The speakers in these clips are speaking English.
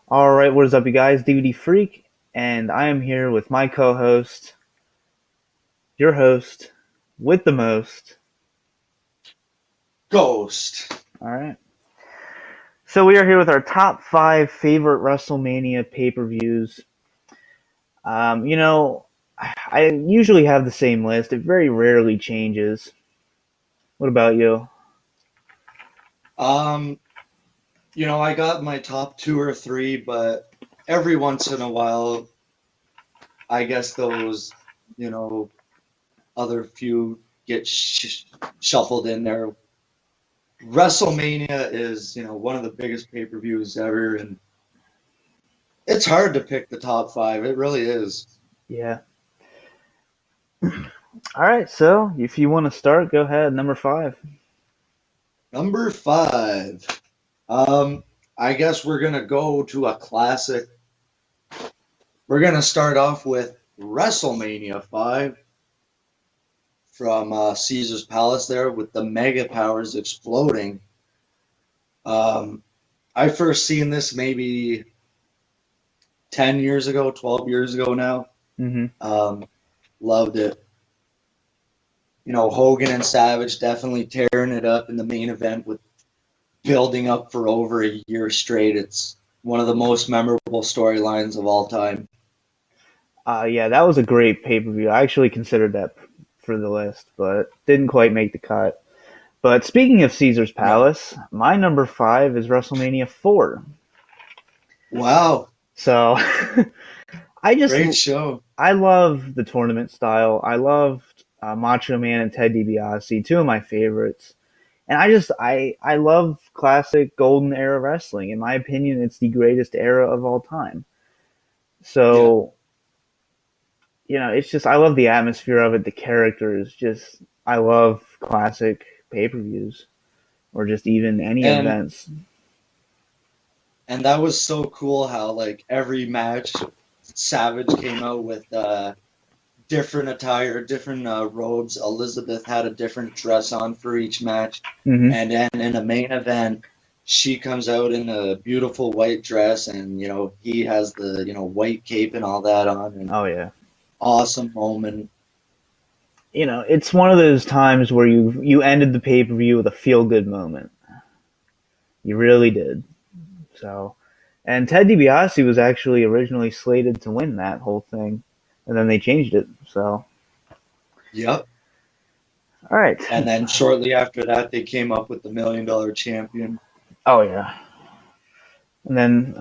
All right, what is up, you guys? DVD Freak, and I am here with my co-host, your host, with the most. Ghost. All right. So we are here with our top 5 favorite WrestleMania pay-per-views. You know, I usually have the same list. It very rarely changes. What about you? Um, I got my top two or three, but every once in a while, I guess those, you know, other few get shuffled in there. WrestleMania is, one of the biggest pay-per-views ever, and it's hard to pick the top five. It really is. Yeah. All right. So if you want to start, go ahead. Number 5. Number five. Um, I guess we're gonna go to a classic. We're gonna start off with WrestleMania 5 from Caesar's Palace there with the mega powers exploding. Um, I first seen this maybe 10 years ago, 12 years ago now. Mm-hmm. Um, Loved it. Hogan and Savage definitely tearing it up in the main event with building up for over a year straight. It's one of the most memorable storylines of all time. Yeah, that was a great pay-per-view. I actually considered that for the list, but didn't quite make the cut. But speaking of Caesar's No. Palace, my number 5 is WrestleMania 4. Wow. So I just Great show. I love the tournament style. I loved Macho Man and Ted DiBiase, two of my favorites. And I love classic golden era wrestling. In my opinion, it's the greatest era of all time. Yeah. So it's just I love the atmosphere of it, the characters. Just I love classic pay-per-views or just even any And events. and that was so cool how like every match Savage came out with different attire, different robes. Elizabeth had a different dress on for each match. Hmm. And then in the main event, she comes out in a beautiful white dress and, he has the, white cape and all that on. And Oh yeah. awesome moment. It's one of those times where you ended the pay per view with a feel good moment. You really did. So, and Ted DiBiase was actually originally slated to win that whole thing, and then they changed it. So, Yep. all right. And then shortly after that, they came up with the $1 Million Champion. Oh yeah. And then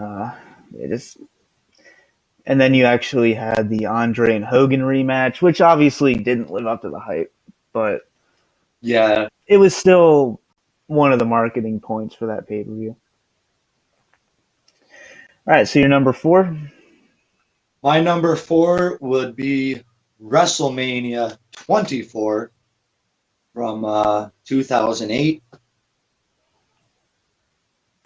it just and then you actually had the Andre and Hogan rematch, which obviously didn't live up to the hype, but Yeah. it was still one of the marketing points for that pay per view. All right, so you're number 4. My number four would be WrestleMania 24 from 2008.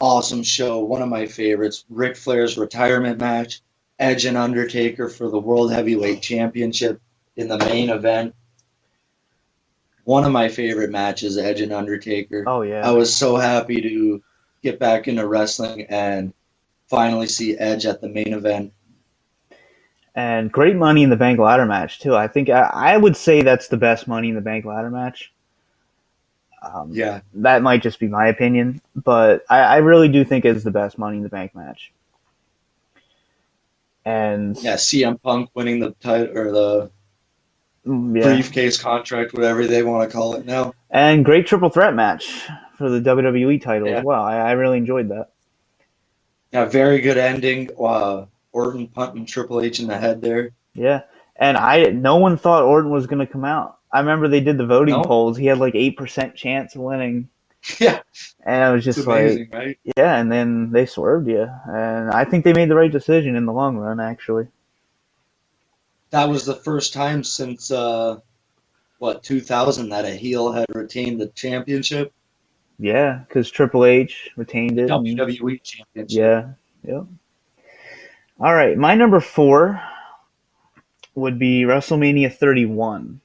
Awesome show, one of my favorites. Ric Flair's retirement match, Edge and Undertaker for the World Heavyweight Championship in the main event. One of my favorite matches, Edge and Undertaker. Oh I yeah. was so happy to get back into wrestling and finally see Edge at the main event. And great Money in the Bank ladder match too. I think I would say that's the best Money in the Bank ladder match. Yeah. That might just be my opinion, but I really do think it's the best Money in the Bank match. And Yeah, CM Punk winning the title or the yeah, briefcase contract, whatever they want to call it now. and great triple threat match for the WWE title as Yeah. well. I really enjoyed that. Yeah, very good ending. Orton punting Triple H in the head there. Yeah, and no one thought Orton was going to come out. I remember they did the voting No? polls. He had like 8% chance of winning, Yeah, and I was it's just like, amazing, right? yeah. And then they swerved you, and I think they made the right decision in the long run, actually. That was the first time since 2000 that a heel had retained the championship, Yeah, because Triple H retained it, and WWE championship. yeah, yeah. All right, my number 4 would be WrestleMania 31.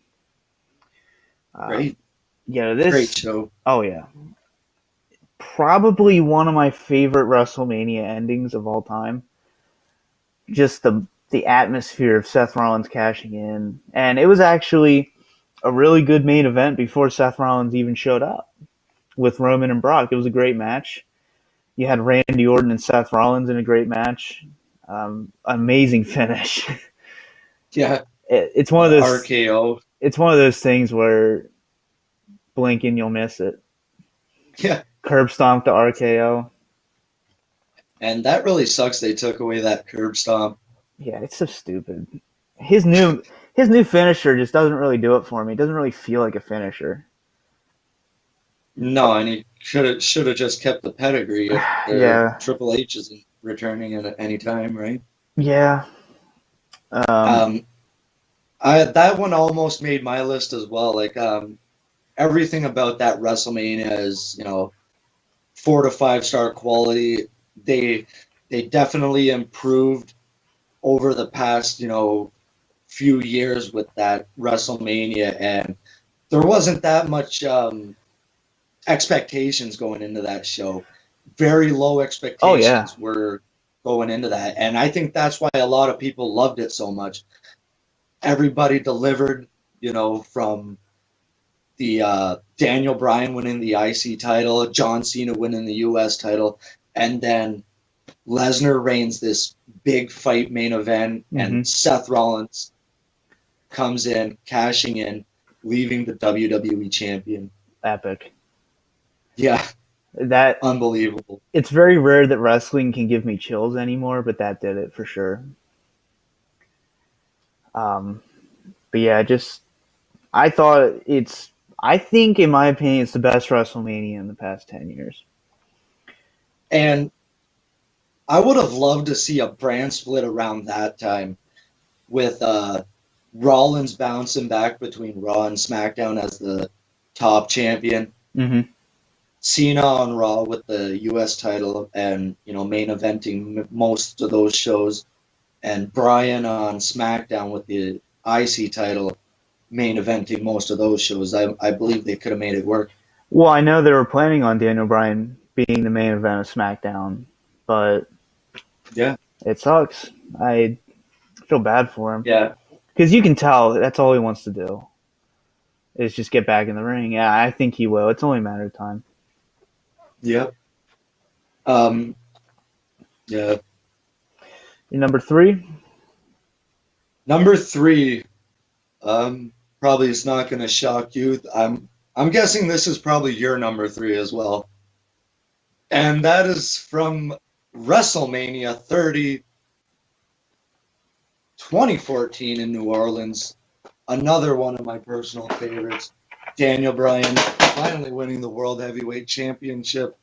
Great, Yeah, great this. show. Oh yeah, probably one of my favorite WrestleMania endings of all time. Just the atmosphere of Seth Rollins cashing in, and it was actually a really good main event before Seth Rollins even showed up with Roman and Brock. It was a great match. You had Randy Orton and Seth Rollins in a great match. Amazing finish. Yeah, It's one of those. RKO. It's one of those things where blink and you'll miss it. Yeah, Curb stomp to RKO. and that really sucks. They took away that curb stomp. Yeah, it's so stupid. His new his new finisher just doesn't really do it for me. It doesn't really feel like a finisher. No, and he should have just kept the pedigree if Yeah, Triple H isn't returning at any time, right? yeah. Um, Um, I that one almost made my list as well. Like everything about that WrestleMania is, 4 to 5 star quality. They they definitely improved over the past, few years with that WrestleMania, and there wasn't that much expectations going into that show. Very low oh yeah, expectations were going into that, and I think that's why a lot of people loved it so much. Everybody delivered, from the Daniel Bryan winning the IC title, John Cena winning the US title, and then Lesnar reigns this big fight main event, hmm and Seth Rollins comes in, cashing in, leaving the WWE champion. epic. Yeah, That unbelievable. it's very rare that wrestling can give me chills anymore, but that did it for sure. Um, but yeah, just I thought it's. I think, in my opinion, it's the best WrestleMania in the past 10 years. And I would have loved to see a brand split around that time with Rollins bouncing back between Raw and SmackDown as the top champion, hmm Cena on Raw with the US title and main eventing most of those shows, and Bryan on SmackDown with the IC title main eventing most of those shows. I believe they could have made it work. Well, I know they were planning on Daniel Bryan being the main event of SmackDown, but Yeah, it sucks. I feel bad for him yeah, because you can tell that's all he wants to do is just get back in the ring. Yeah, I think he will. It's only a matter of time. yeah. Um, yeah. Your number three? Number three, probably is not going to shock you. I'm guessing this is probably your number three as well, and that is from WrestleMania 30, 2014 in New Orleans. Another one of my personal favorites. Daniel Bryan finally winning the World Heavyweight Championship,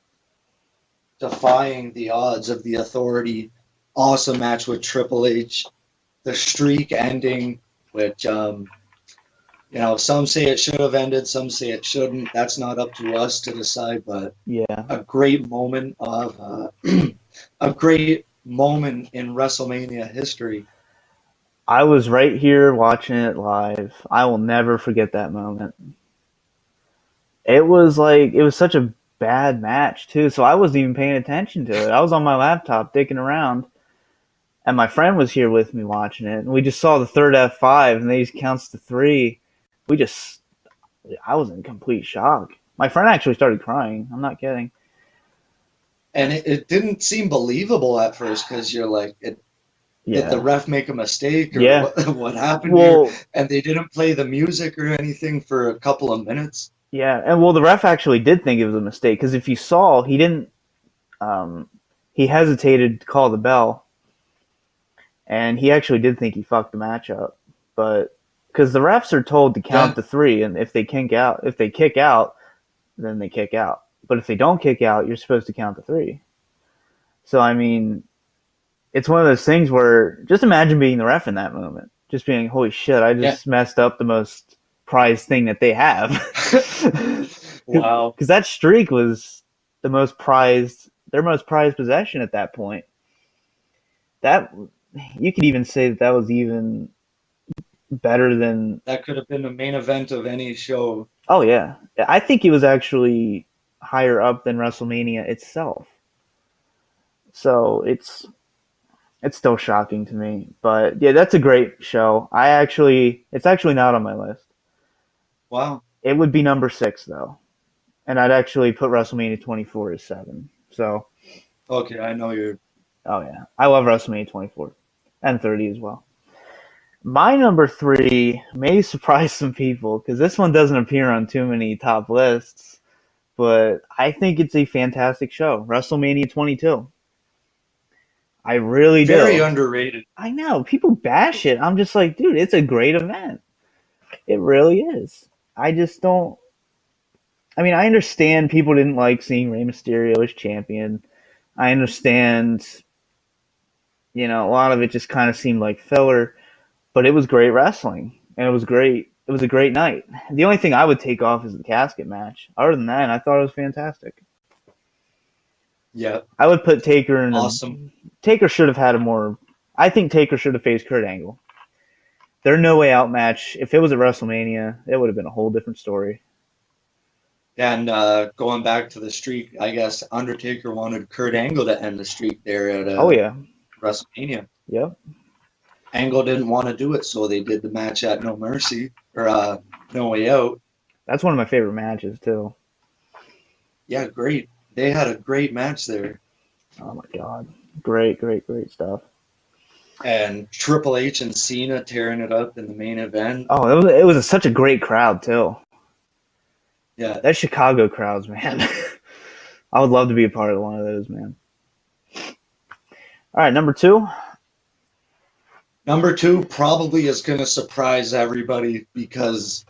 defying the odds of the Authority. Awesome match with Triple H. The streak ending, which some say it should have ended, some say it shouldn't. That's not up to us to decide, but Yeah. a great moment of a great moment in WrestleMania history. I was right here watching it live. I will never forget that moment. It was such a bad match too, so I wasn't even paying attention to it. I was on my laptop dicking around, and my friend was here with me watching it, and we just saw the third F5, and they just counts to three. We just, I was in complete shock. My friend actually started crying. I'm not kidding. And it didn't seem believable at first because you're like, did the Yeah. ref make a mistake or Yeah. what happened here? Well, And they didn't play the music or anything for a couple of minutes. yeah, and well, the ref actually did think it was a mistake because if you saw, he didn't. Um, he hesitated to call the bell, and he actually did think he fucked the match up. But because the refs are told to Yeah, count to three, and if they kick out, then they kick out. But if they don't kick out, you're supposed to count to three. So I mean, it's one of those things where just imagine being the ref in that moment, just being, "Holy shit, I yeah. just messed up the most prized thing that they have." Wow. Because that streak was the most prized, their most prized possession at that point. That you could even say that was even better than. That could have been the main event of any show. Oh yeah, I think it was actually higher up than WrestleMania itself. So it's still shocking to me. But yeah, that's a great show. It's actually not on my list. Wow. It would be number 6 though, and I'd actually put WrestleMania 24 as 7. So Okay, I know you're. oh yeah, I love WrestleMania 24 and 30 as well. My number 3 may surprise some people because this one doesn't appear on too many top lists, but I think it's a fantastic show. WrestleMania 22. I really Very do. underrated. I know people bash it. I'm just like, dude, it's a great event. It really is. I just don't. I mean, I understand people didn't like seeing Rey Mysterio as champion. I understand, a lot of it just kind of seemed like filler, but it was great wrestling, and it was great. It was a great night. The only thing I would take off is the casket match. Other than that, I thought it was fantastic. Yeah, I would put Taker in a. awesome. Taker should have had a more. I think Taker should have faced Kurt Angle. Their No Way Out match, if it was at WrestleMania, it would have been a whole different story. And going back to the streak, I guess Undertaker wanted Kurt Angle to end the streak there at Oh yeah, WrestleMania. yep. Angle didn't want to do it, so they did the match at No Mercy or No Way Out. That's one of my favorite matches too. Yeah, great. They had a great match there. Oh my god, great, great, great stuff. And Triple H and Cena tearing it up in the main event. Oh, it was such a great crowd too. Yeah. That Chicago crowds, man. I would love to be a part of one of those, man. All right, number 2. Number 2 probably is going to surprise everybody because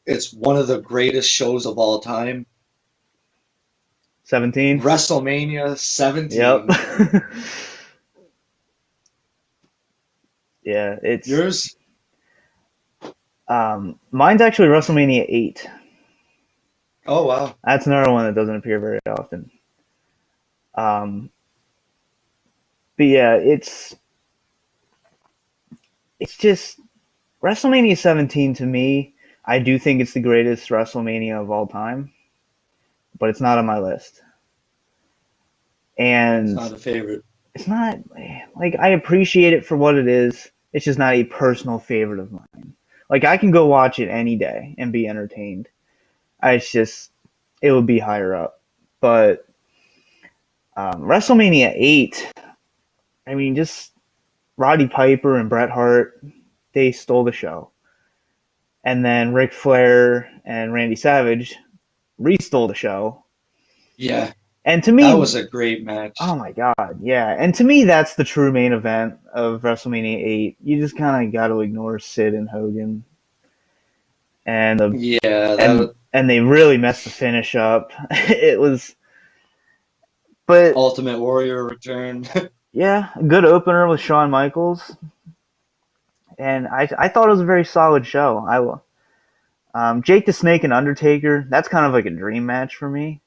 it's one of the greatest shows of all time. 17. WrestleMania 17. Yep. Yeah, it's Yours? mine's actually WrestleMania 8. Oh, wow. That's another one that doesn't appear very often. But yeah, it's just WrestleMania 17 to me. I do think it's the greatest WrestleMania of all time, but it's not on my list. And It's not a favorite. it's not like I appreciate it for what it is. It's just not a personal favorite of mine. Like I can go watch it any day and be entertained. It would be higher up. But WrestleMania 8, I mean, just Roddy Piper and Bret Hart, they stole the show. And then Ric Flair and Randy Savage re-stole the show. Yeah. And to me, that was a great match. Oh my god, yeah. And to me, that's the true main event of WrestleMania 8. You just kind of got to ignore Sid and Hogan. And and they really messed the finish up. It was, but Ultimate Warrior return. yeah, a good opener with Shawn Michaels, and I thought it was a very solid show. Jake the Snake and Undertaker, that's kind of like a dream match for me.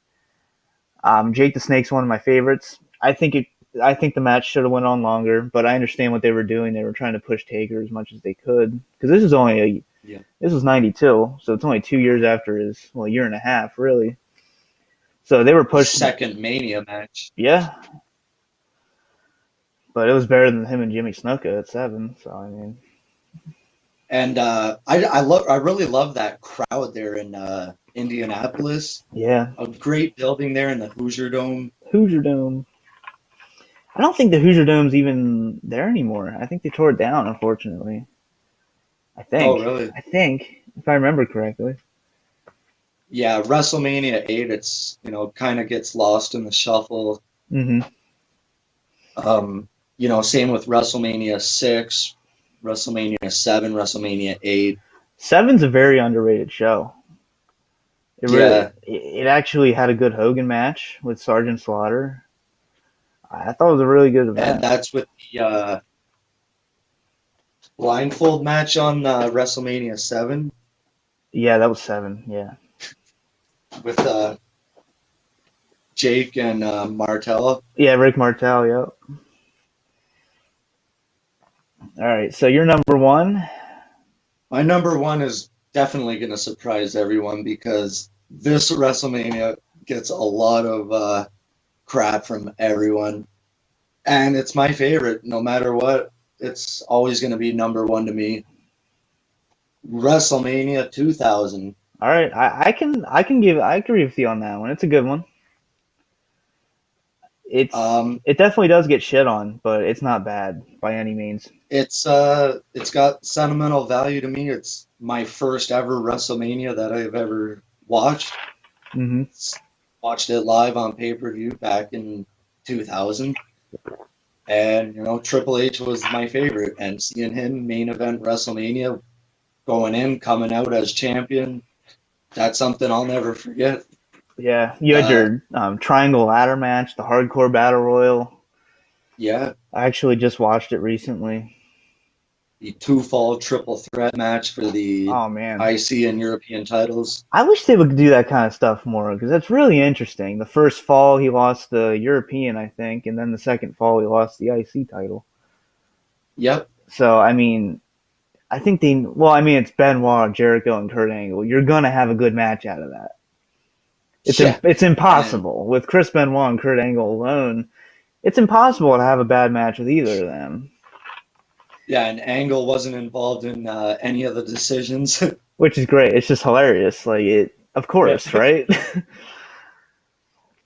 Jake the Snake's one of my favorites. I think the match should have went on longer, but I understand what they were doing. They were trying to push Taker as much as they could because this was 92, so it's only 2 years after a year and a half, really. So they were pushing. Second Mania match. Yeah. But it was better than him and Jimmy Snuka at 7, so I mean. And I really love that crowd there in Indianapolis. Yeah. A great building there in the Hoosier Dome. Hoosier Dome. I don't think the Hoosier Dome's even there anymore. I think they tore it down, unfortunately. I think. Oh, really? I think, if I remember correctly. Yeah, WrestleMania 8, it's, kind of gets lost in the shuffle. Mm-hmm. Same with WrestleMania 6, WrestleMania 7, WrestleMania 8. 7's a very underrated show. It actually had a good Hogan match with Sergeant Slaughter. I thought it was a really good event. And that's with the blindfold match on WrestleMania 7. Yeah, that was 7, yeah. With Jake and Martel. Yeah, Rick Martel, yep. All right, so you're number 1. My number 1 is definitely going to surprise everyone because this WrestleMania gets a lot of crap from everyone. And it's my favorite, no matter what. It's always going to be number one to me. WrestleMania 2000. All right, I agree with you on that one. It's a good one. Um, It definitely does get shit on, but it's not bad by any means. it's got sentimental value to me. It's my first ever WrestleMania that I've ever watched. Hmm. Watched it live on pay-per-view back in 2000. And, Triple H was my favorite. And seeing him main event WrestleMania, going in, coming out as champion, that's something I'll never forget. Yeah, you had Uh, your triangle ladder match, the hardcore battle royal. yeah, I actually just watched it recently. the two-fall triple threat match for the Oh man, IC and European titles. I wish they would do that kind of stuff more because that's really interesting. The first fall he lost the European, I think, and then the second fall he lost the IC title. Yep. So I mean, I think it's Benoit, Jericho, and Kurt Angle. You're gonna have a good match out of that. Yeah. It's And impossible with Chris Benoit and Kurt Angle alone. It's impossible to have a bad match with either of them. yeah, and Angle wasn't involved in any of the decisions. Which is great. It's just hilarious. Of Yeah. course, right?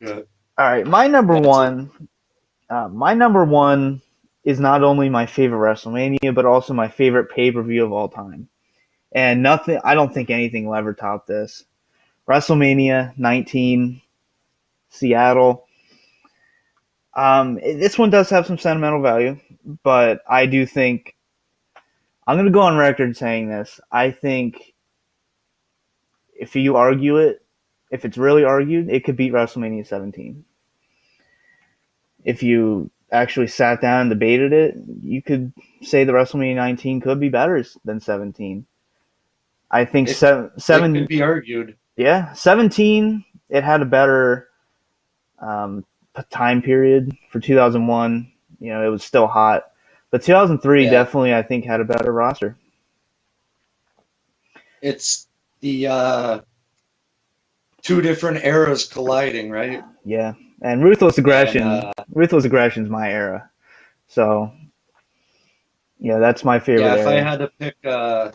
Yeah. All right, That's it. My number one is not only my favorite WrestleMania, but also my favorite pay per view of all time. And nothing, I don't think anything will ever top this. WrestleMania 19, Seattle. This one does have some sentimental value, but I do think I'm going to go on record saying this. I think if you argue it, if it's really argued, it could beat WrestleMania 17. If you actually sat down and debated it, you could say the WrestleMania 19 could be better than 17. I think It it could be argued. yeah, 17. It had a better um, time period for 2001. It was still hot, but 2003 Yeah. definitely I think had a better roster. It's the two different eras colliding, right? Yeah, and And Ruthless Aggression's my era. So yeah, that's my favorite yeah, if I era. had to pick a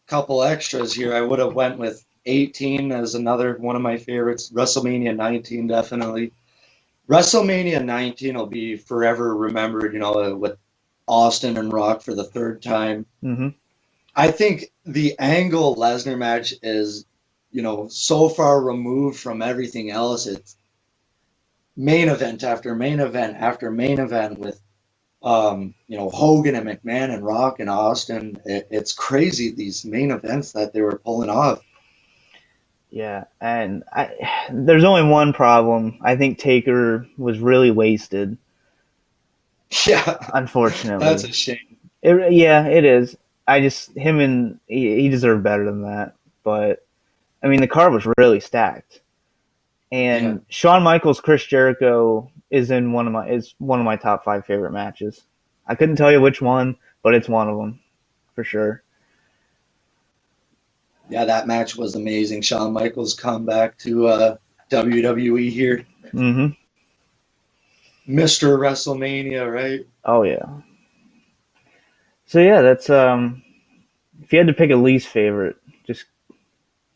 couple extras here, I would have went with 18 as another one of my favorites. WrestleMania 19, definitely. WrestleMania 19 will be forever remembered, with Austin and Rock for the third time. Hmm. I think the Angle Lesnar match is, so far removed from everything else. It's main event after main event after main event with Hogan and McMahon and Rock and Austin. It's crazy these main events that they were pulling off. Yeah, and there's only one problem. I think Taker was really wasted, Yeah, that's a unfortunately. shame. Yeah, it is. I just him and he deserved better than that. But I mean, the card was really stacked, Yeah, and Shawn Michaels Chris Jericho is one of my top five favorite matches. I couldn't tell you which one, but it's one of them for sure. yeah, that match was amazing. Shawn Michaels come back to WWE here, Hmm. Mr. WrestleMania, right? Oh yeah. So yeah, that's if you had to pick a least favorite, just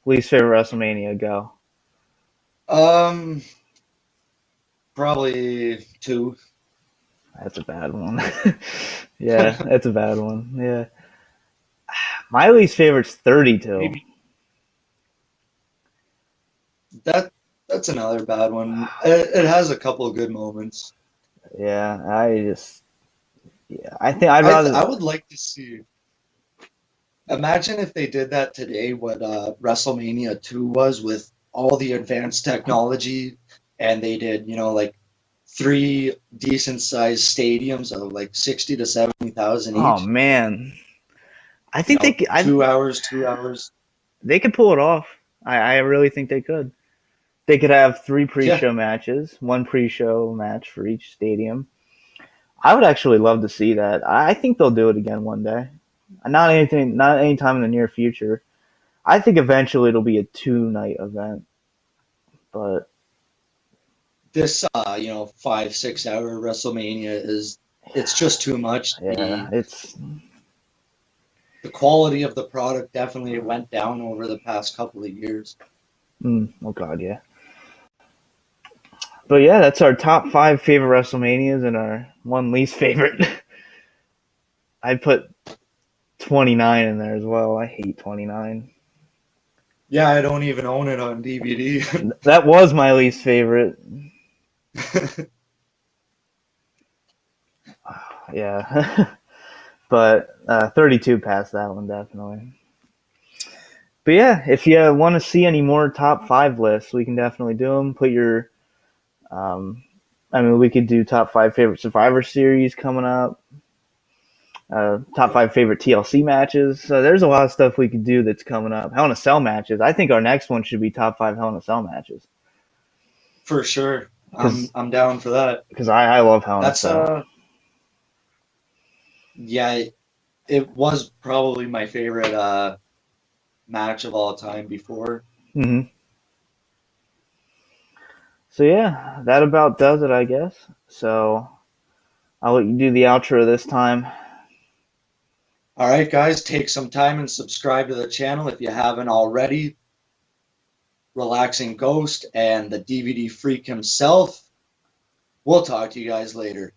least favorite WrestleMania, go. Um, Probably two. That's a bad one. Yeah, that's a bad one. Yeah. My least favorite's 32. Maybe that that's another bad one. It has a couple of good moments. Yeah, I think I'd rather. I would like to see. Imagine if they did that today, what WrestleMania 2 was with all the advanced technology, and they did, like three decent sized stadiums of like 60 to 70,000 Oh each. man, I think 2 hours, 2 hours. they could pull it off. I really think they could. They could have three Yeah, pre-show matches, one pre-show match for each stadium. I would actually love to see that. I think they'll do it again one day. Not anytime in the near future. I think eventually it'll be a two-night event, But This 5-6 hour WrestleMania it's just too much. yeah, The quality of the product definitely went down over the past couple of years. oh god, yeah. But yeah, that's our top 5 favorite WrestleManias and our one least favorite. I put 29 in there as well. I hate 29. Yeah, I don't even own it on DVD. That was my least favorite. Yeah. But 32 passed that one definitely. But yeah, if you want to see any more top 5 lists, we can definitely do them. Put your, I mean, we could do top 5 favorite Survivor Series coming up. Top 5 favorite TLC matches. So there's a lot of stuff we could do that's coming up. Hell in a Cell matches. I think our next one should be top 5 Hell in a Cell matches. For sure. Because I'm down for that. I love Hell in a That's Cell. Yeah, it was probably my favorite match of all time before. Mm-hmm. So yeah, that about does it, I guess. So I'll let you do the outro this time. All right, guys, take some time and subscribe to the channel if you haven't already. Relaxing Ghost and the DVD freak himself. We'll talk to you guys later.